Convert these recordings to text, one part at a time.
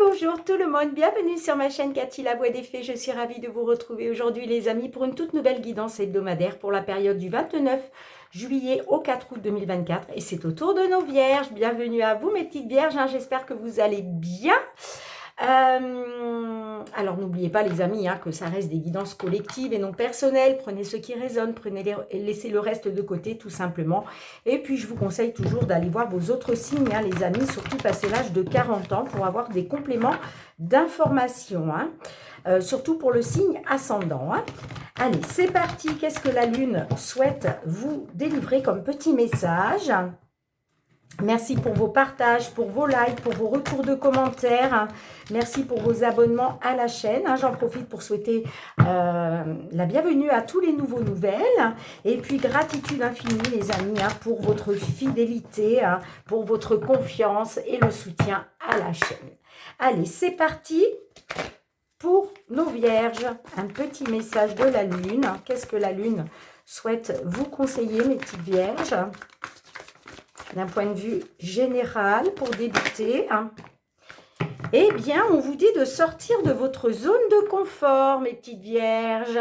Bonjour tout le monde, bienvenue sur ma chaîne Cathy la Voix des Fées. Je suis ravie de vous retrouver aujourd'hui les amis pour une toute nouvelle guidance hebdomadaire pour la période du 29 juillet au 4 août 2024 et c'est au tour de nos vierges. Bienvenue à vous mes petites vierges, j'espère que vous allez bien. Alors n'oubliez pas les amis que ça reste des guidances collectives et non personnelles. Prenez ce qui résonne, laissez le reste de côté tout simplement. Et puis je vous conseille toujours d'aller voir vos autres signes les amis, surtout passé l'âge de 40 ans pour avoir des compléments d'informations. Surtout pour le signe ascendant. Allez, c'est parti. Qu'est-ce que la Lune souhaite vous délivrer comme petit message ? Merci pour vos partages, pour vos likes, pour vos retours de commentaires. Merci pour vos abonnements à la chaîne. J'en profite pour souhaiter la bienvenue à tous les nouveaux nouvelles. Et puis, gratitude infinie, les amis, pour votre fidélité, pour votre confiance et le soutien à la chaîne. Allez, c'est parti pour nos vierges. Un petit message de la Lune. Qu'est-ce que la Lune souhaite vous conseiller, mes petites vierges ? D'un point de vue général, pour débuter, eh bien, on vous dit de sortir de votre zone de confort, mes petites vierges.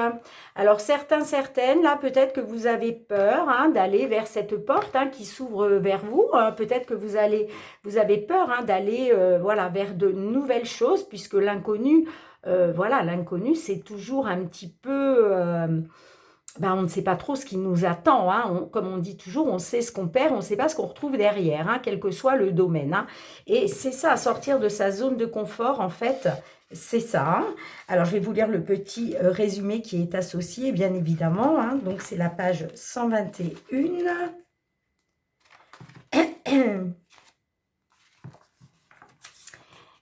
Alors, certaines, là, peut-être que vous avez peur d'aller vers cette porte qui s'ouvre vers vous. Peut-être que vous avez peur d'aller voilà, vers de nouvelles choses, puisque l'inconnu, l'inconnu, c'est toujours un petit peu... on ne sait pas trop ce qui nous attend. Comme on dit toujours, on sait ce qu'on perd, on ne sait pas ce qu'on retrouve derrière, quel que soit le domaine. Et c'est ça, sortir de sa zone de confort, en fait, c'est ça. Alors, je vais vous lire le petit résumé qui est associé, bien évidemment. Donc, c'est la page 121.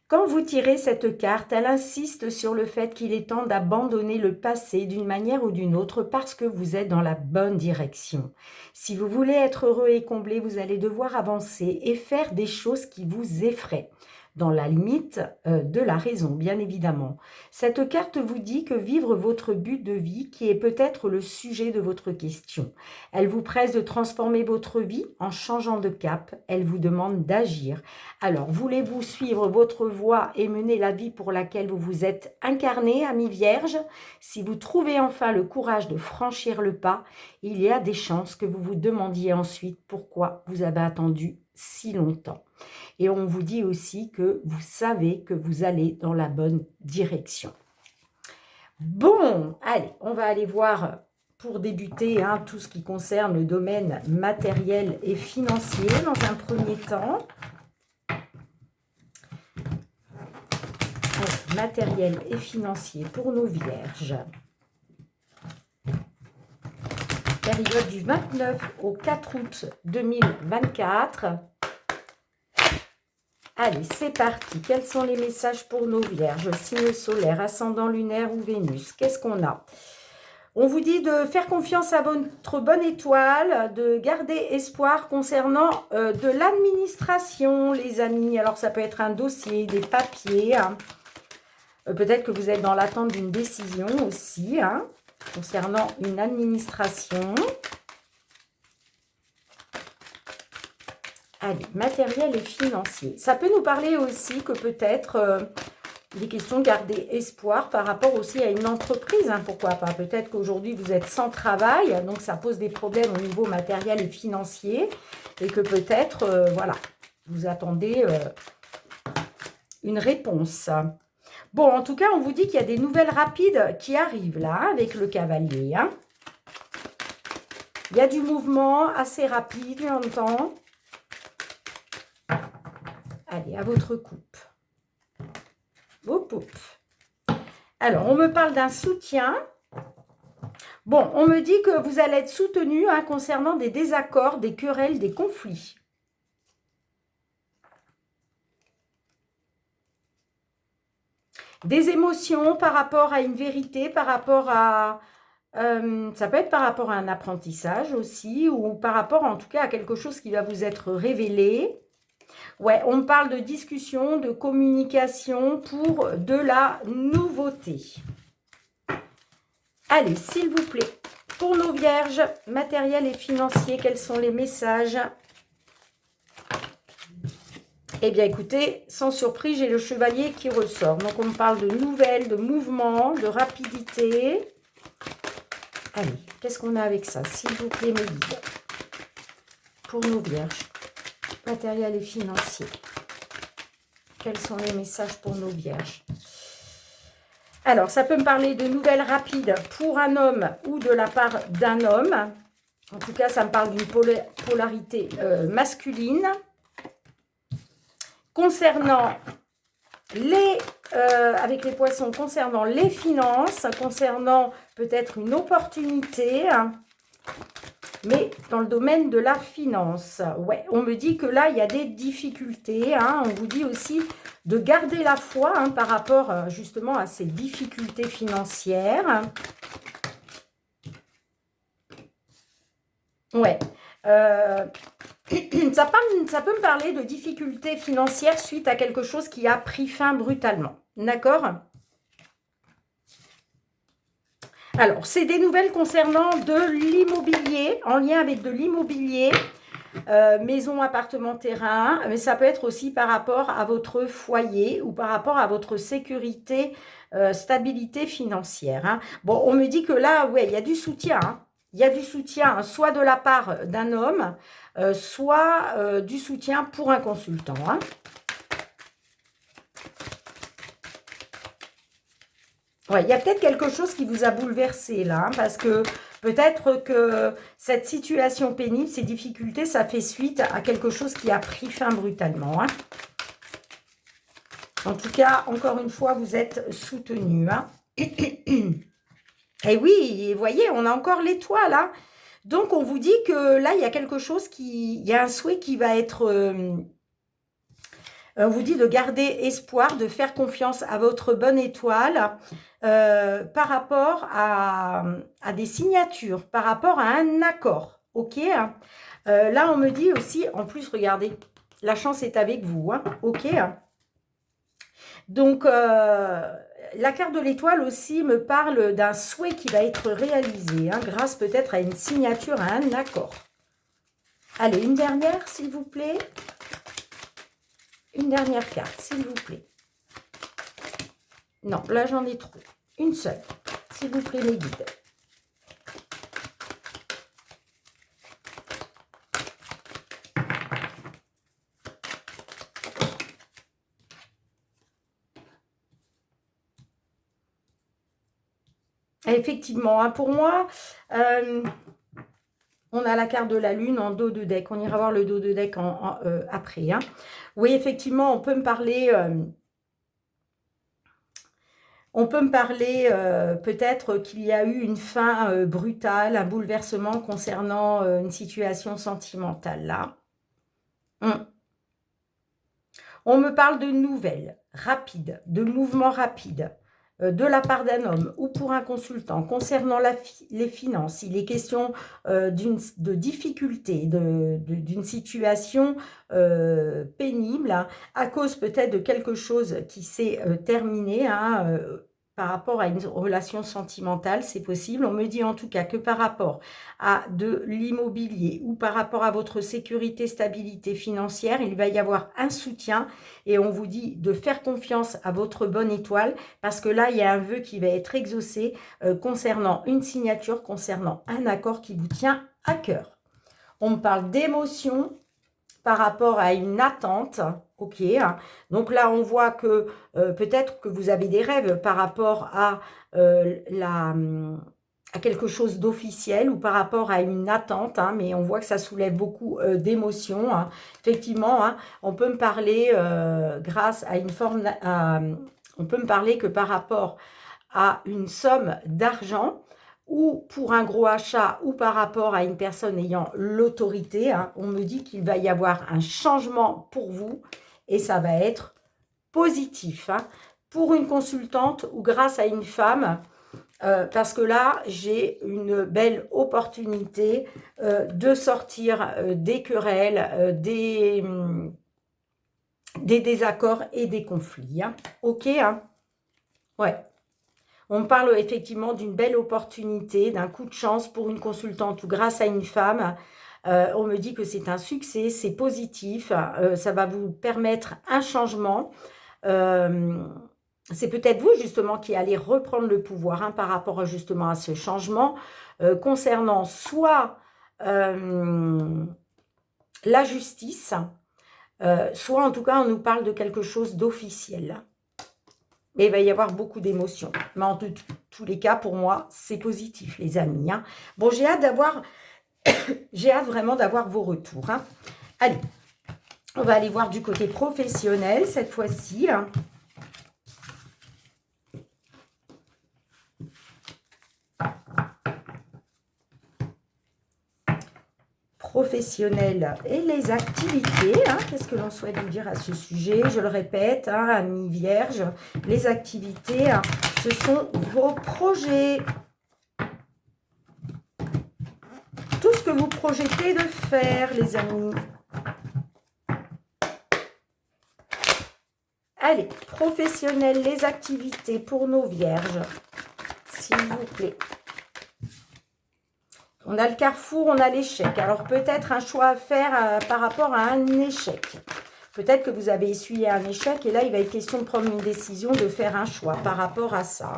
Quand vous tirez cette carte, elle insiste sur le fait qu'il est temps d'abandonner le passé d'une manière ou d'une autre parce que vous êtes dans la bonne direction. Si vous voulez être heureux et comblé, vous allez devoir avancer et faire des choses qui vous effraient, dans la limite de la raison, bien évidemment. Cette carte vous dit que vivre votre but de vie, qui est peut-être le sujet de votre question. Elle vous presse de transformer votre vie en changeant de cap. Elle vous demande d'agir. Alors, voulez-vous suivre votre voie et mener la vie pour laquelle vous vous êtes incarné, amis vierges? Si vous trouvez enfin le courage de franchir le pas, il y a des chances que vous vous demandiez ensuite pourquoi vous avez attendu si longtemps. Et on vous dit aussi que vous savez que vous allez dans la bonne direction. Bon, allez, on va aller voir pour débuter tout ce qui concerne le domaine matériel et financier dans un premier temps. Allez, matériel et financier pour nos vierges. Période du 29 au 4 août 2024. Allez, c'est parti. Quels sont les messages pour nos vierges? Signe solaire, ascendant lunaire ou Vénus. Qu'est-ce qu'on a? On vous dit de faire confiance à votre bonne étoile, de garder espoir concernant de l'administration, les amis. Alors, ça peut être un dossier, des papiers. Peut-être que vous êtes dans l'attente d'une décision aussi, concernant une administration. Allez, matériel et financier. Ça peut nous parler aussi que peut-être des questions de garder espoir par rapport aussi à une entreprise. Pourquoi pas? Peut-être qu'aujourd'hui, vous êtes sans travail, donc ça pose des problèmes au niveau matériel et financier. Et que peut-être, voilà, vous attendez une réponse. Bon, en tout cas, on vous dit qu'il y a des nouvelles rapides qui arrivent là, avec le cavalier. Il y a du mouvement assez rapide, j'entends. Allez, à votre coupe. Hop, hop. Alors, on me parle d'un soutien. Bon, on me dit que vous allez être soutenu concernant des désaccords, des querelles, des conflits. Des émotions par rapport à une vérité, par rapport à... ça peut être par rapport à un apprentissage aussi, ou par rapport en tout cas à quelque chose qui va vous être révélé. Ouais, on me parle de discussion, de communication pour de la nouveauté. Allez, s'il vous plaît, pour nos vierges, matériel et financier, quels sont les messages? Eh bien, écoutez, sans surprise, j'ai le chevalier qui ressort. Donc, on me parle de nouvelles, de mouvement, de rapidité. Allez, qu'est-ce qu'on a avec ça? S'il vous plaît, mes guides. Pour nos vierges, matériel et financier. Quels sont les messages pour nos vierges? Alors, ça peut me parler de nouvelles rapides pour un homme ou de la part d'un homme. En tout cas, ça me parle d'une polarité masculine. Concernant avec les poissons, concernant les finances, concernant peut-être une opportunité, mais dans le domaine de la finance. Ouais, on me dit que là, il y a des difficultés. On vous dit aussi de garder la foi par rapport justement à ces difficultés financières. Ouais. Ça peut me parler de difficultés financières suite à quelque chose qui a pris fin brutalement. D'accord? Alors, c'est des nouvelles concernant de l'immobilier, en lien avec de l'immobilier, maison, appartement, terrain, mais ça peut être aussi par rapport à votre foyer ou par rapport à votre sécurité, stabilité financière. Bon, on me dit que là, ouais, il y a du soutien. Il y a du soutien, soit de la part d'un homme, soit du soutien pour un consultant. Ouais, il y a peut-être quelque chose qui vous a bouleversé là, parce que peut-être que cette situation pénible, ces difficultés, ça fait suite à quelque chose qui a pris fin brutalement. En tout cas, encore une fois, vous êtes soutenu. Et oui, vous voyez, on a encore l'étoile. Donc, on vous dit que là, il y a quelque chose il y a un souhait qui va être... on vous dit de garder espoir, de faire confiance à votre bonne étoile par rapport à des signatures, par rapport à un accord. Ok, là, on me dit aussi, en plus, regardez, la chance est avec vous. Ok. Donc, la carte de l'étoile aussi me parle d'un souhait qui va être réalisé, grâce peut-être à une signature, à un accord. Allez, une dernière, s'il vous plaît. Une dernière carte, s'il vous plaît. Non, là, j'en ai trop. Une seule, s'il vous plaît, mes guides. Effectivement, pour moi, on a la carte de la lune en dos de deck. On ira voir le dos de deck après. Oui, effectivement, on peut me parler... peut-être qu'il y a eu une fin brutale, un bouleversement concernant une situation sentimentale là. On me parle de nouvelles rapides, de mouvements rapides de la part d'un homme ou pour un consultant concernant les finances. Il est question de difficulté, d'une situation pénible à cause peut-être de quelque chose qui s'est terminé par rapport à une relation sentimentale, c'est possible. On me dit en tout cas que par rapport à de l'immobilier ou par rapport à votre sécurité, stabilité financière, il va y avoir un soutien et on vous dit de faire confiance à votre bonne étoile parce que là, il y a un vœu qui va être exaucé concernant une signature, concernant un accord qui vous tient à cœur. On me parle d'émotion par rapport à une attente, ok. Donc là, on voit que peut-être que vous avez des rêves par rapport à quelque chose d'officiel ou par rapport à une attente, mais on voit que ça soulève beaucoup d'émotions. Effectivement, on peut me parler grâce à une forme... on peut me parler que par rapport à une somme d'argent ou pour un gros achat ou par rapport à une personne ayant l'autorité, on me dit qu'il va y avoir un changement pour vous et ça va être positif. Pour une consultante ou grâce à une femme, parce que là, j'ai une belle opportunité de sortir des querelles, des désaccords et des conflits. Ok, ouais. On parle effectivement d'une belle opportunité, d'un coup de chance pour une consultante ou grâce à une femme On me dit que c'est un succès, c'est positif, ça va vous permettre un changement. C'est peut-être vous justement qui allez reprendre le pouvoir par rapport justement à ce changement concernant soit la justice, soit en tout cas on nous parle de quelque chose d'officiel. Mais il va y avoir beaucoup d'émotions. Mais en tous les cas, pour moi, c'est positif, les amis. Bon, j'ai hâte d'avoir... j'ai hâte vraiment d'avoir vos retours. Allez, on va aller voir du côté professionnel cette fois-ci. Professionnel et les activités. Qu'est-ce que l'on souhaite vous dire à ce sujet? Je le répète, amis vierges, les activités, ce sont vos projets. Tout ce que vous projetez de faire, les amis. Allez, professionnel, les activités pour nos vierges, s'il vous plaît. On a le carrefour, on a l'échec. Alors peut-être un choix à faire par rapport à un échec. Peut-être que vous avez essuyé un échec et là, il va être question de prendre une décision, de faire un choix par rapport à ça.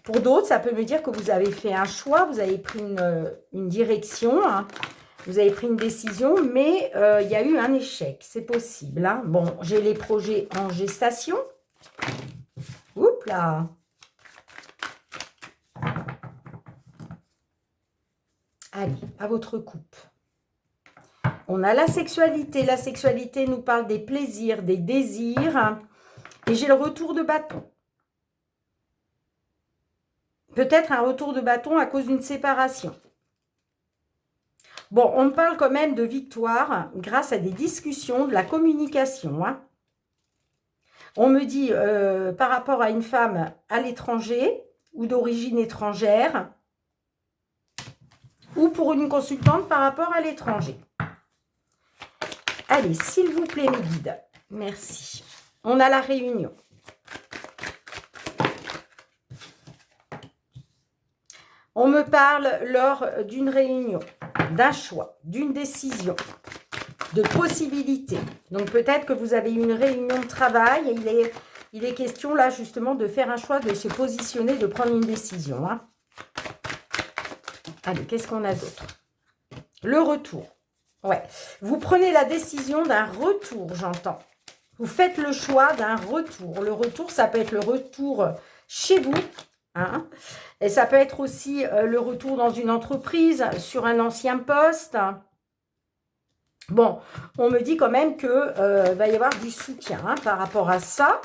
Pour d'autres, ça peut me dire que vous avez fait un choix, vous avez pris une direction, vous avez pris une décision, mais il y a eu un échec. C'est possible. Bon, j'ai les projets en gestation. Oups là. Allez, à votre coupe. On a la sexualité. La sexualité nous parle des plaisirs, des désirs. Et j'ai le retour de bâton. Peut-être un retour de bâton à cause d'une séparation. Bon, on me parle quand même de victoire grâce à des discussions, de la communication. On me dit par rapport à une femme à l'étranger ou d'origine étrangère ou pour une consultante par rapport à l'étranger. Allez, s'il vous plaît, mes guides. Merci. On a la réunion. On me parle lors d'une réunion, d'un choix, d'une décision, de possibilités. Donc peut-être que vous avez une réunion de travail et il est question là justement de faire un choix, de se positionner, de prendre une décision. Allez, qu'est-ce qu'on a d'autre? Le retour. Ouais. Vous prenez la décision d'un retour, j'entends. Vous faites le choix d'un retour. Le retour, ça peut être le retour chez vous. Et ça peut être aussi le retour dans une entreprise, sur un ancien poste. Bon, on me dit quand même que va y avoir du soutien par rapport à ça.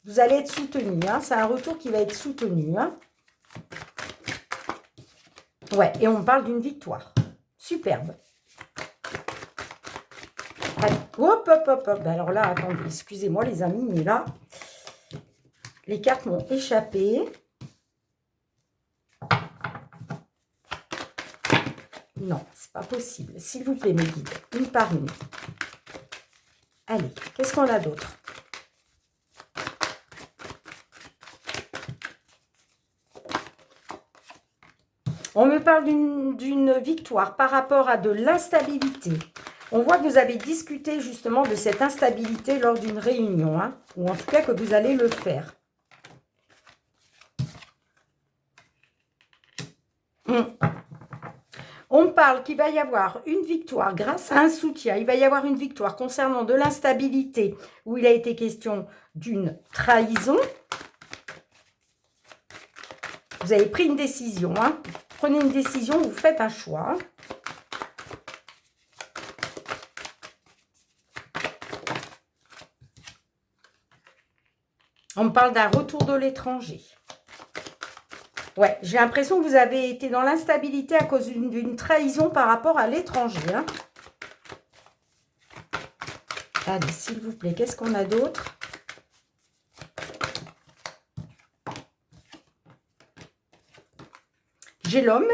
Vous allez être soutenu. C'est un retour qui va être soutenu. Ouais, et on me parle d'une victoire. Superbe. Allez, hop, hop, hop, hop. Alors là, attendez, excusez-moi les amis, mais là, les cartes m'ont échappé. Non, c'est pas possible. S'il vous plaît, mes guides, une par une. Allez, qu'est-ce qu'on a d'autre? On me parle d'une victoire par rapport à de l'instabilité. On voit que vous avez discuté justement de cette instabilité lors d'une réunion, ou en tout cas que vous allez le faire. On me parle qu'il va y avoir une victoire grâce à un soutien. Il va y avoir une victoire concernant de l'instabilité où il a été question d'une trahison. Vous avez pris une décision. Prenez une décision, vous faites un choix. On me parle d'un retour de l'étranger. Ouais, j'ai l'impression que vous avez été dans l'instabilité à cause d'une trahison par rapport à l'étranger. Allez, s'il vous plaît, qu'est-ce qu'on a d'autre? J'ai l'homme.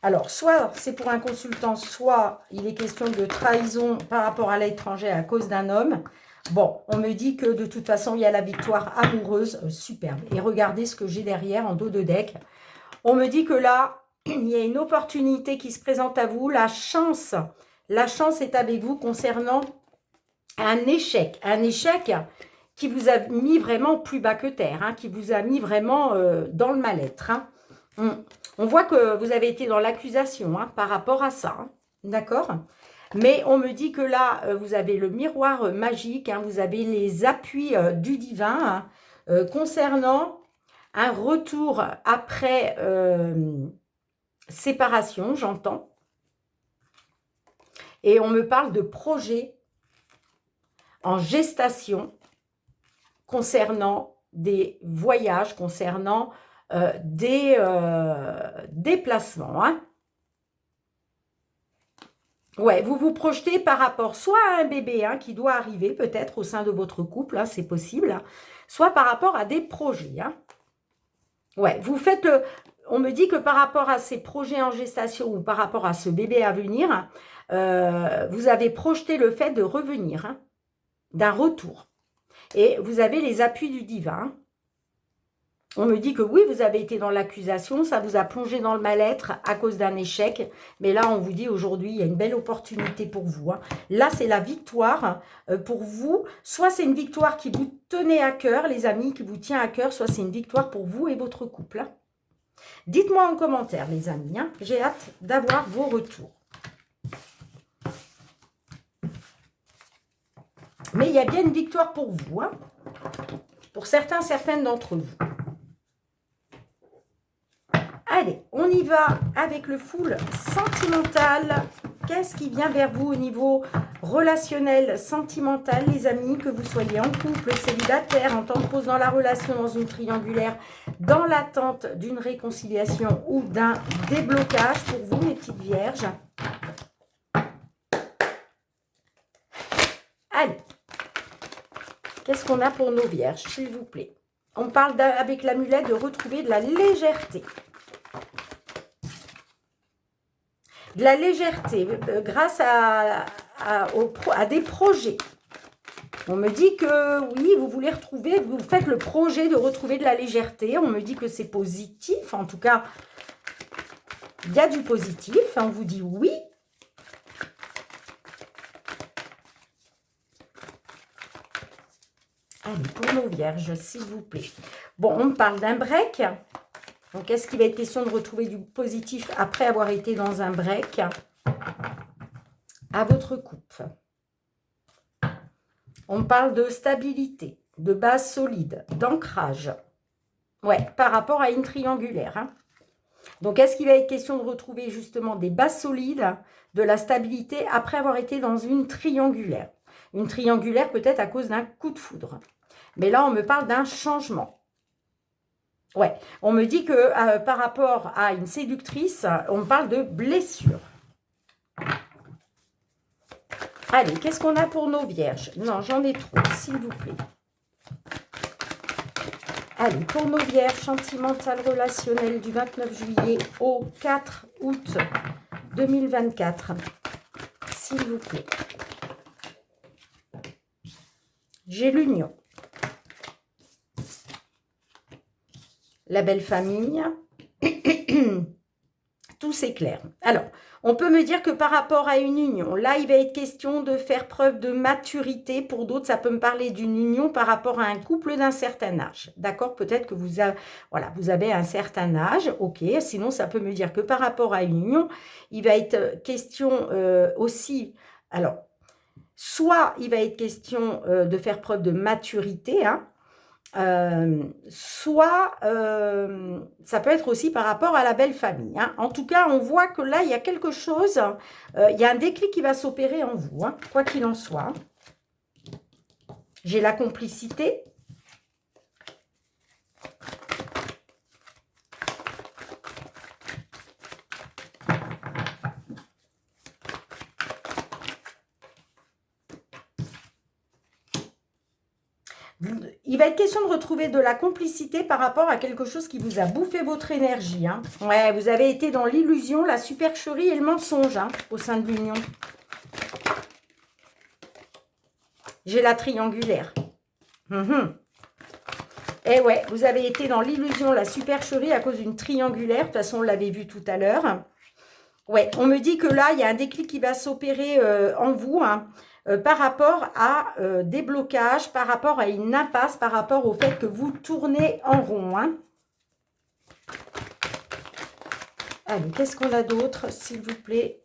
Alors, soit c'est pour un consultant, soit il est question de trahison par rapport à l'étranger à cause d'un homme. Bon, on me dit que de toute façon, il y a la victoire amoureuse. Superbe. Et regardez ce que j'ai derrière en dos de deck. On me dit que là, il y a une opportunité qui se présente à vous. La chance est avec vous concernant un échec. Un échec qui vous a mis vraiment plus bas que terre, hein, qui vous a mis vraiment dans le mal-être. Hein. On voit que vous avez été dans l'accusation hein, par rapport à ça. Hein, d'accord ? Mais on me dit que là, vous avez le miroir magique, hein, vous avez les appuis du divin hein, concernant un retour après séparation, j'entends. Et on me parle de projets en gestation concernant des voyages, concernant des déplacements. Hein. Ouais, vous vous projetez par rapport soit à un bébé hein, qui doit arriver peut-être au sein de votre couple, hein, c'est possible, hein, soit par rapport à des projets. Hein. Ouais, vous faites le... On me dit que par rapport à ces projets en gestation ou par rapport à ce bébé à venir, vous avez projeté le fait de revenir, hein, d'un retour. Et vous avez les appuis du divin. On me dit que oui, vous avez été dans l'accusation, ça vous a plongé dans le mal-être à cause d'un échec. Mais là, on vous dit aujourd'hui, il y a une belle opportunité pour vous. Hein. Là, c'est la victoire pour vous. Soit c'est une victoire qui vous tenait à cœur, les amis, qui vous tient à cœur, soit c'est une victoire pour vous et votre couple. Hein. Dites-moi en commentaire, les amis. Hein. J'ai hâte d'avoir vos retours. Mais il y a bien une victoire pour vous. Hein. Pour certains, certaines d'entre vous. Allez, on y va avec le full sentimental. Qu'est-ce qui vient vers vous au niveau relationnel, sentimental, les amis, que vous soyez en couple, célibataire, en temps de pause dans la relation, dans une triangulaire, dans l'attente d'une réconciliation ou d'un déblocage pour vous, mes petites vierges. Allez, qu'est-ce qu'on a pour nos vierges, s'il vous plaît? On parle avec l'amulette de retrouver de la légèreté. De la légèreté grâce à des projets. On me dit que oui, vous voulez retrouver, vous faites le projet de retrouver de la légèreté. On me dit que c'est positif. En tout cas, il y a du positif. On vous dit oui. Allez, pour nos vierges, s'il vous plaît. Bon, on me parle d'un break. Donc, est-ce qu'il va être question de retrouver du positif après avoir été dans un break à votre couple? On parle de stabilité, de base solide, d'ancrage. Ouais, par rapport à une triangulaire. Hein. Donc, est-ce qu'il va être question de retrouver justement des bases solides, de la stabilité après avoir été dans une triangulaire? Une triangulaire peut-être à cause d'un coup de foudre. Mais là, on me parle d'un changement. Ouais, on me dit que par rapport à une séductrice, on parle de blessure. Allez, qu'est-ce qu'on a pour nos vierges? Non, j'en ai trop, s'il vous plaît. Allez, pour nos vierges, sentimentales relationnelles du 29 juillet au 4 août 2024. S'il vous plaît. J'ai l'union. La belle famille, tout s'éclaire. Alors, on peut me dire que par rapport à une union, là, il va être question de faire preuve de maturité. Pour d'autres, ça peut me parler d'une union par rapport à un couple d'un certain âge. D'accord? Peut-être que vous avez un certain âge, ok. Sinon, ça peut me dire que par rapport à une union, il va être question aussi... Alors, soit il va être question de faire preuve de maturité, hein, soit ça peut être aussi par rapport à la belle famille. Hein. En tout cas, on voit que là, il y a quelque chose, il y a un déclic qui va s'opérer en vous, hein, quoi qu'il en soit. J'ai la complicité. Il va être question de retrouver de la complicité par rapport à quelque chose qui vous a bouffé votre énergie. Hein. Ouais, vous avez été dans l'illusion, la supercherie et le mensonge hein, au sein de l'union. J'ai la triangulaire. Et ouais, vous avez été dans l'illusion, la supercherie à cause d'une triangulaire. De toute façon, on l'avait vu tout à l'heure. Ouais, on me dit que là, il y a un déclic qui va s'opérer en vous, hein, par rapport à des blocages, par rapport à une impasse, par rapport au fait que vous tournez en rond. Hein. Allez, qu'est-ce qu'on a d'autre, s'il vous plaît?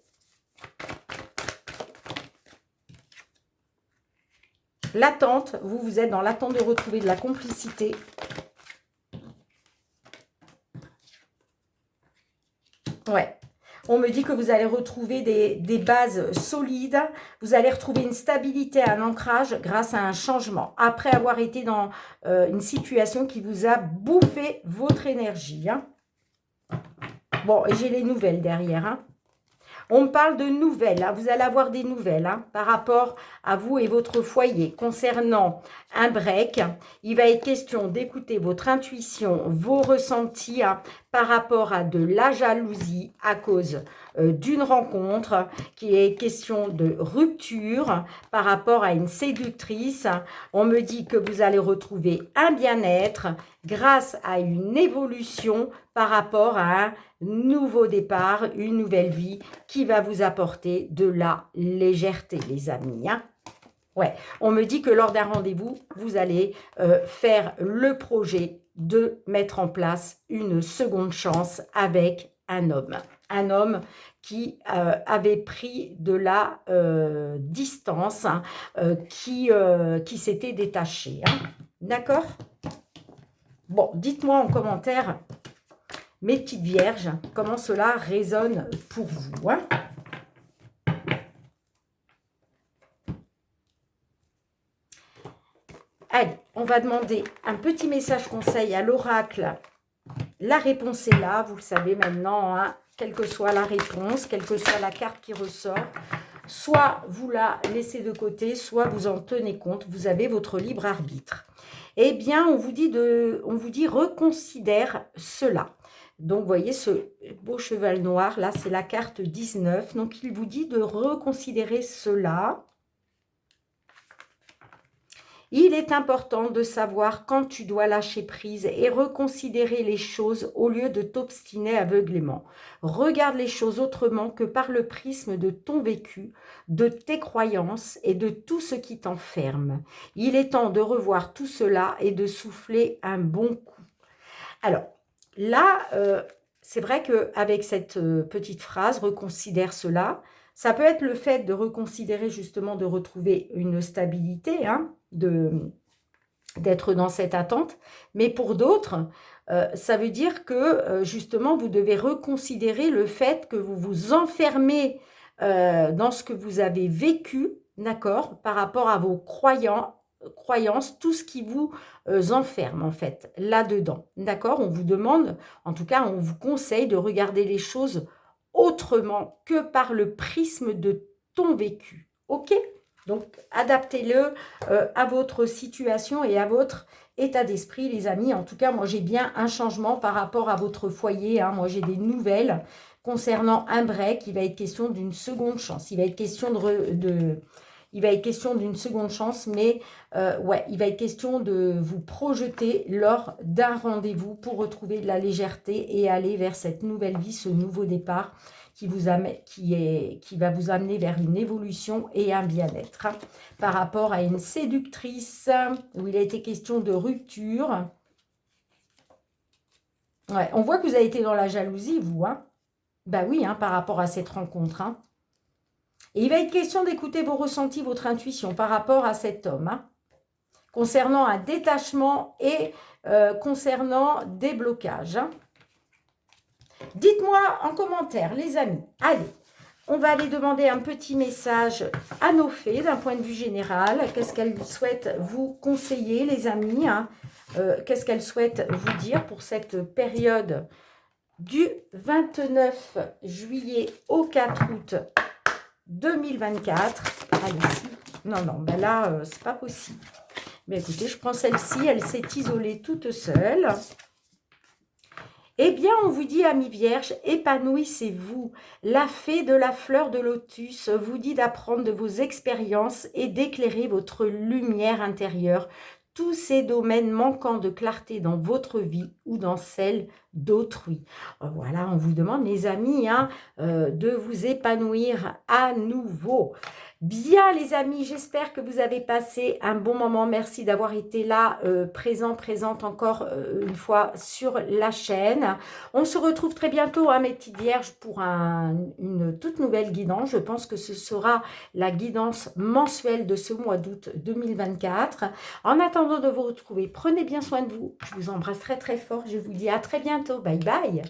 L'attente, vous êtes dans l'attente de retrouver de la complicité. Ouais. On me dit que vous allez retrouver des bases solides. Vous allez retrouver une stabilité, un ancrage grâce à un changement. Après avoir été dans une situation qui vous a bouffé votre énergie. Hein. Bon, et j'ai les nouvelles derrière. Hein. On me parle de nouvelles, hein. Vous allez avoir des nouvelles hein, par rapport à vous et votre foyer. Concernant un break, il va être question d'écouter votre intuition, vos ressentis hein, par rapport à de la jalousie à cause d'une rencontre, qui est question de rupture par rapport à une séductrice. On me dit que vous allez retrouver un bien-être grâce à une évolution par rapport à un nouveau départ, une nouvelle vie qui va vous apporter de la légèreté, les amis. Hein. Ouais, on me dit que lors d'un rendez-vous, vous allez faire le projet de mettre en place une seconde chance avec un homme. Un homme qui avait pris de la distance, hein, qui s'était détaché. Hein. D'accord? Bon, dites-moi en commentaire, mes petites vierges, comment cela résonne pour vous. Hein. Allez, on va demander un petit message conseil à l'oracle. La réponse est là, vous le savez maintenant, hein, quelle que soit la réponse, quelle que soit la carte qui ressort. Soit vous la laissez de côté, soit vous en tenez compte, vous avez votre libre arbitre. Eh bien, on vous dit reconsidère cela. Donc, vous voyez ce beau cheval noir, là, c'est la carte 19. Donc, il vous dit de reconsidérer cela. Il est important de savoir quand tu dois lâcher prise et reconsidérer les choses au lieu de t'obstiner aveuglément. Regarde les choses autrement que par le prisme de ton vécu, de tes croyances et de tout ce qui t'enferme. Il est temps de revoir tout cela et de souffler un bon coup. Alors, là, c'est vrai qu'avec cette petite phrase, reconsidère cela, ça peut être le fait de reconsidérer justement, de retrouver une stabilité, hein, d'être dans cette attente. Mais pour d'autres, ça veut dire que justement, vous devez reconsidérer le fait que vous vous enfermez dans ce que vous avez vécu, d'accord, par rapport à vos croyances, tout ce qui vous enferme en fait, là-dedans, d'accord. On vous demande, en tout cas, on vous conseille de regarder les choses autrement que par le prisme de ton vécu, ok? Donc, adaptez-le à votre situation et à votre état d'esprit, les amis. En tout cas, moi, j'ai bien un changement par rapport à votre foyer. Hein. Moi, j'ai des nouvelles concernant un break. Il va être question d'une seconde chance. Il va être question il va être question d'une seconde chance, mais ouais, il va être question de vous projeter lors d'un rendez-vous pour retrouver de la légèreté et aller vers cette nouvelle vie, ce nouveau départ qui va vous amener vers une évolution et un bien-être. Hein, par rapport à une séductrice où il a été question de rupture. Ouais, on voit que vous avez été dans la jalousie, vous. Hein. Bah oui, hein, par rapport à cette rencontre. Hein. Et il va être question d'écouter vos ressentis, votre intuition par rapport à cet homme. Hein, concernant un détachement et concernant des blocages. Hein. Dites-moi en commentaire, les amis. Allez, on va aller demander un petit message à nos fées d'un point de vue général. Qu'est-ce qu'elles souhaitent vous conseiller, les amis, hein? Qu'est-ce qu'elles souhaitent vous dire pour cette période du 29 juillet au 4 août 2024. Allez-y. Non, ben là, c'est pas possible. Mais écoutez, je prends celle-ci. Elle s'est isolée toute seule. Eh bien, on vous dit, amis vierges, épanouissez-vous. La fée de la fleur de lotus vous dit d'apprendre de vos expériences et d'éclairer votre lumière intérieure, tous ces domaines manquant de clarté dans votre vie ou dans celle d'autrui. Voilà, on vous demande, les amis, hein, de vous épanouir à nouveau. Bien les amis, j'espère que vous avez passé un bon moment. Merci d'avoir été là, présente encore une fois sur la chaîne. On se retrouve très bientôt, hein, mes petites vierges, pour une toute nouvelle guidance. Je pense que ce sera la guidance mensuelle de ce mois d'août 2024. En attendant de vous retrouver, prenez bien soin de vous. Je vous embrasse très très fort. Je vous dis à très bientôt. Bye bye.